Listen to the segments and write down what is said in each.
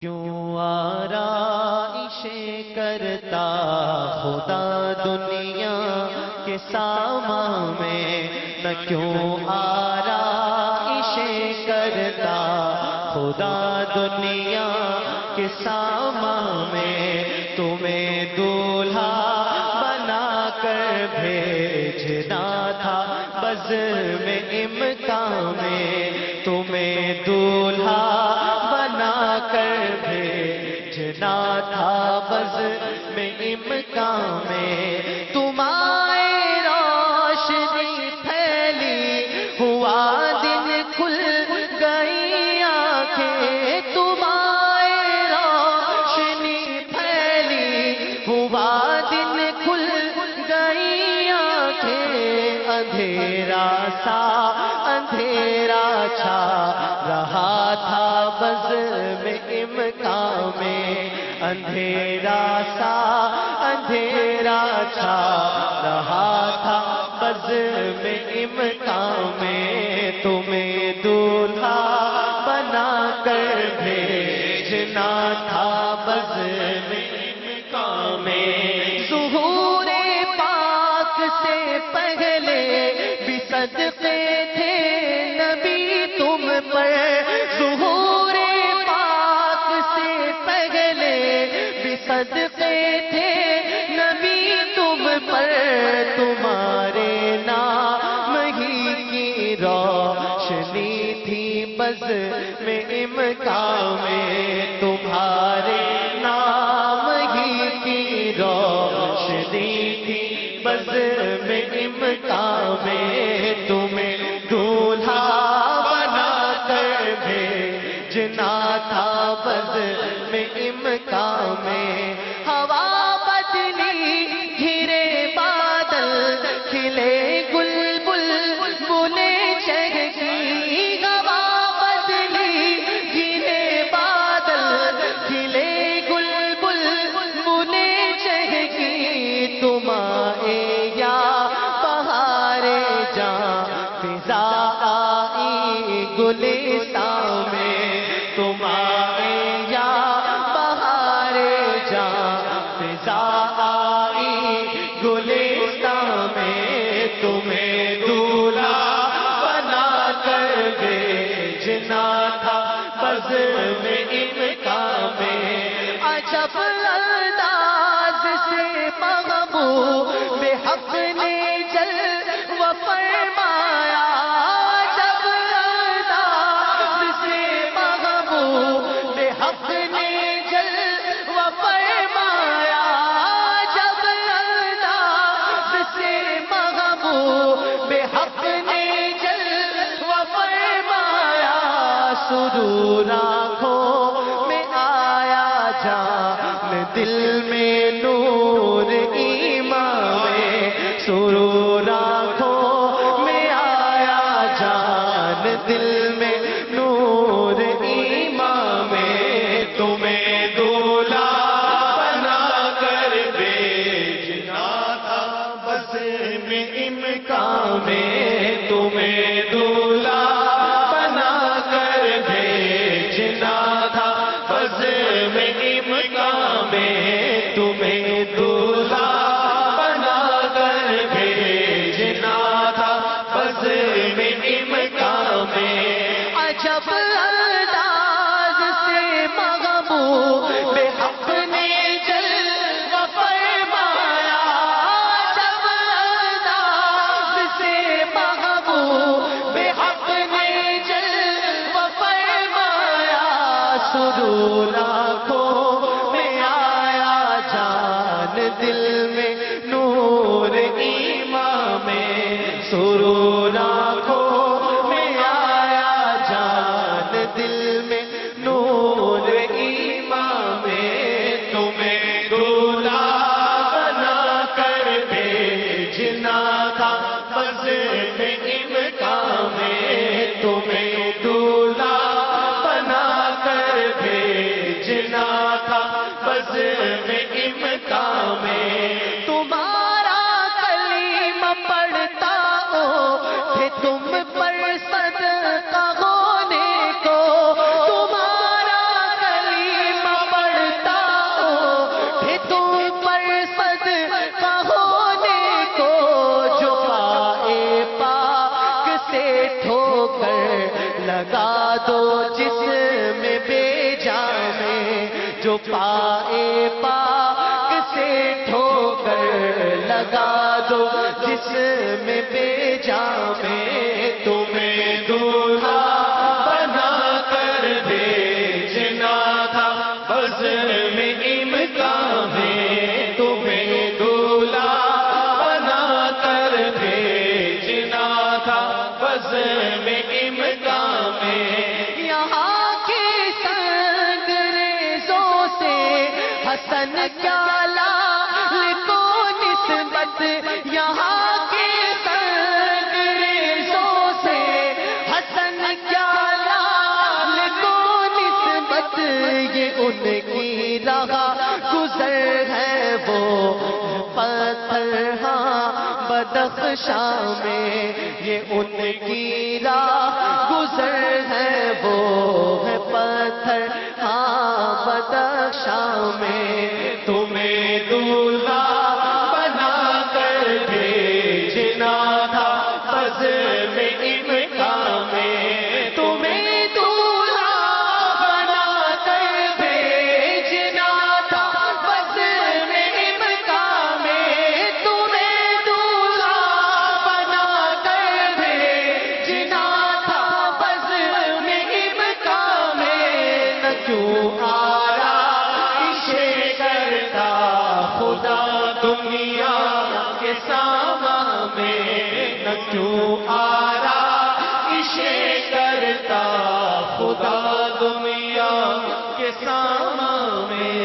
کیوں آرائشیں کرتا خدا دنیا کے سامان میں، نہ کیوں آرائشیں کرتا خدا دنیا کے سامان میں، تمہیں دولہا بنا کر بھیجنا تھا بزم امکان میں، تمہیں دولہا بنا کر بھیجنا تھا بزم امکان میں، تمہاری روشنی پھیلی ہوا دن کھل گئی آنکھیں، تمہاری روشنی پھیلی ہوا دن کھل گئی آنکھیں، اندھیرا سا اندھیرا چھا رہا تھا بزم امکان میں، اندھیرا سا اندھیرا چھا رہا تھا بزم امکان میں، تمہیں دولہا بنا کر بھیجنا تھا بزم امکان میں، ظہور پاک سے پہلے بھی صدقے تھے نبی تم پر، ظہور پاک سے پہلے بھی صدقے تھے نبی تم پر، تمہارے نام ہی کی روشنی تھی بزم امکان میں، تمہارے نام ہی کی روشنی تھی بزم امکان میں، تمہیں دولہا بنا کر بھیجنا تھا بزم امکان میں، ہوا بدلی گھرے بادل کھلے گل بلبلیں چہکی، ہوا بدلی گھرے بادل کھلے گل بلبلیں چہکی، تمہارے یا بہارے جاں فضا آئی گلستان میں، تمہارے یا بہارے جاں فضا آئی گلستان میں، تمہیں دولہا بنا کر بھیجنا تھا بزم امکان میں، عجب انداز سے محبوب حق نے جلوہ فرمایا، عجب انداز سے محبوب حق نے جلوہ فرمایا، عجب انداز سے محبوب حق نے جلوہ فرمایا، سرور آنکھوں میں آیا جان دل میں نور ایمان میں، سرور آنکھوں میں آیا جان دل میں نور ایمان میں، تمہیں دولہا بنا کر بھیجنا تھا بزم امکان میں، تمہیں دولہا بنا کر بھیجنا تھا بزم امکان میں، تمہیں دولہا بنا کر بھیجنا تھا بزم امکان میں، عجب انداز سے محبوب حق نے جلوہ فرمایا، عجب انداز سے محبوب حق نے جلوہ فرمایا، سرور آنکھوں میں آیا جان دل میں نور ایمان میں، سرور آنکھوں میں آیا جان دل میں نور ایمان میں، تمہیں دولہا بنا کر بھیجنا تھا بزم امکان میں، تمہیں دولہا بنا کر بھیجنا تھا بزم امکان میں، تمہارا کلمہ پڑھتا ہو کہ تم پر صدقہ ہونے کو، تمہارا کلمہ لگا دو جسم بے جان میں، جو پائے پاک سے ٹھوکر لگا دو جسم بے جان میں، تمہیں دولہا بنا کر بھیجنا تھا بزم امکان میں، تمہیں دولہا بنا کر بھیجنا تھا بزم امکان میں، یہاں کے سنگریزوں سے حسن کیا لال کو نسبت، یہاں کے سنگریزوں سے حسن کیا لال کو نسبت، یہ ان کی راہ گزر ہے وہ پتھر ہاں بدخشاں میں، یہ ان کی راہ گزر ہے وہ ہے پتھر ہاں بدخشاں میں، تمہیں دولہا بنا کر بھیجنا تھا بزم امکان میں، تمہیں دولہا بنا کر بھیجنا تھا بزم امکان میں، تمہیں دولہا بنا کر بھیجنا تھا بزم امکان میں، نہ کیوں آرائش کرتا خدا دنیا کے سامان میں، نہ کیوں آرائش کرتا خدا دنیا کے سامان میں،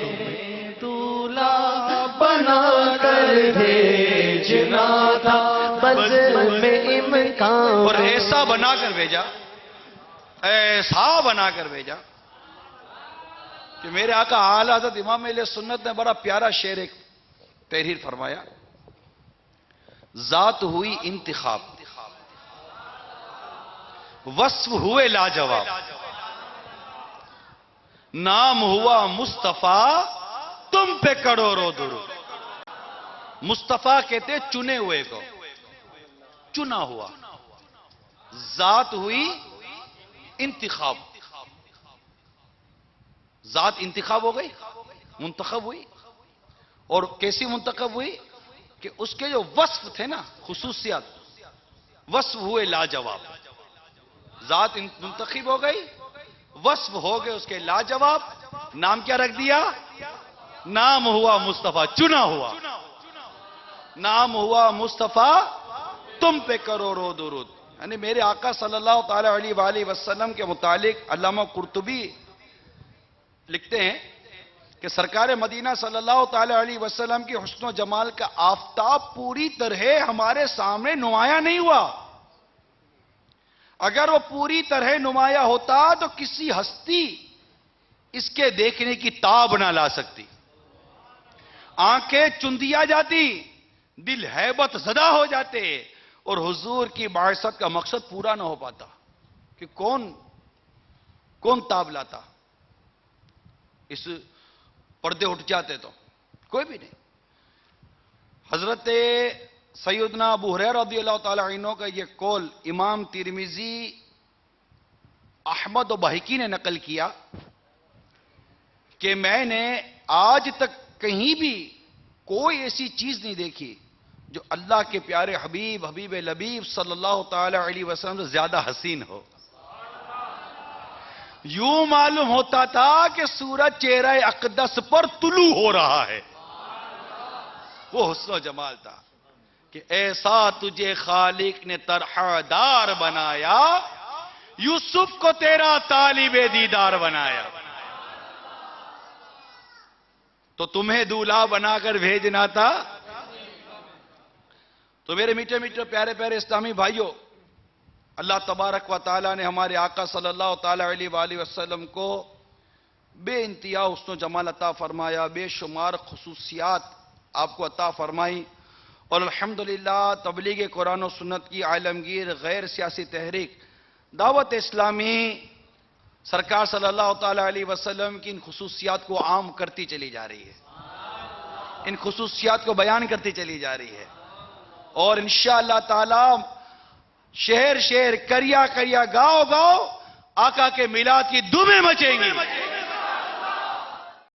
تمہیں دولہا بنا کر بھیجنا تھا بزم امکان اور ایسا بنا کر بھیجا، ایسا بنا کر بھیجا کہ میرے آقا اعلی حضرت امام اہل سنت نے بڑا پیارا شعر ایک تحریر فرمایا، ذات ہوئی انتخاب، وصف ہوئے لاجواب، نام ہوا مصطفیٰ تم پہ کروڑوں درود۔ مصطفیٰ کہتے چنے ہوئے کو، چنا ہوا، ذات ہوئی انتخاب، ذات انتخاب ہو گئی، منتخب ہوئی، اور کیسی منتخب ہوئی کہ اس کے جو وصف تھے نا، خصوصیات، وصف ہوئے لاجواب، ذات منتخب ہو گئی، وصف ہو گئے اس کے لاجواب، نام کیا رکھ دیا؟ نام ہوا مصطفیٰ، چنا ہوا، نام ہوا مصطفیٰ تم پہ کروڑوں درود۔ یعنی میرے آقا صلی اللہ تعالی علیہ وآلہ وسلم کے متعلق علامہ قرطبی لکھتے ہیں کہ سرکار مدینہ صلی اللہ تعالی علیہ وسلم کی حسن و جمال کا آفتاب پوری طرح ہمارے سامنے نمایاں نہیں ہوا۔ اگر وہ پوری طرح نمایاں ہوتا تو کسی ہستی اس کے دیکھنے کی تاب نہ لا سکتی، آنکھیں چندیا جاتی، دل ہیبت زدہ ہو جاتے، اور حضور کی بعثت کا مقصد پورا نہ ہو پاتا کہ کون تاب لاتا، اس پردے اٹھ جاتے تو کوئی بھی نہیں۔ حضرت سیدنا ابو ہریرہ رضی اللہ تعالی عنہ کا یہ قول امام ترمذی، احمد و بہقی نے نقل کیا کہ میں نے آج تک کہیں بھی کوئی ایسی چیز نہیں دیکھی جو اللہ کے پیارے حبیب لبیب صلی اللہ تعالی علیہ وسلم سے زیادہ حسین ہو۔ یوں معلوم ہوتا تھا کہ سورج چہرہ اقدس پر طلوع ہو رہا ہے، وہ حسن و جمال تھا کہ ایسا تجھے خالق نے طرح دار بنایا، یوسف کو تیرا طالب دیدار بنایا، تو تمہیں دولہا بنا کر بھیجنا تھا۔ تو میرے میٹھے میٹھے پیارے پیارے اسلامی بھائیوں، اللہ تبارک و تعالیٰ نے ہمارے آقا صلی اللہ تعالی علیہ وآلہ وسلم کو بے انتہا حسن و جمال عطا فرمایا، بے شمار خصوصیات آپ کو عطا فرمائی، اور الحمدللہ تبلیغ قرآن و سنت کی عالمگیر غیر سیاسی تحریک دعوت اسلامی سرکار صلی اللہ تعالی علیہ وسلم کی ان خصوصیات کو عام کرتی چلی جا رہی ہے، ان خصوصیات کو بیان کرتی چلی جا رہی ہے، اور انشاءاللہ تعالی شہر شہر کریا کریا گاؤں گاؤں آقا کے میلاد کی دھومیں مچیں گی.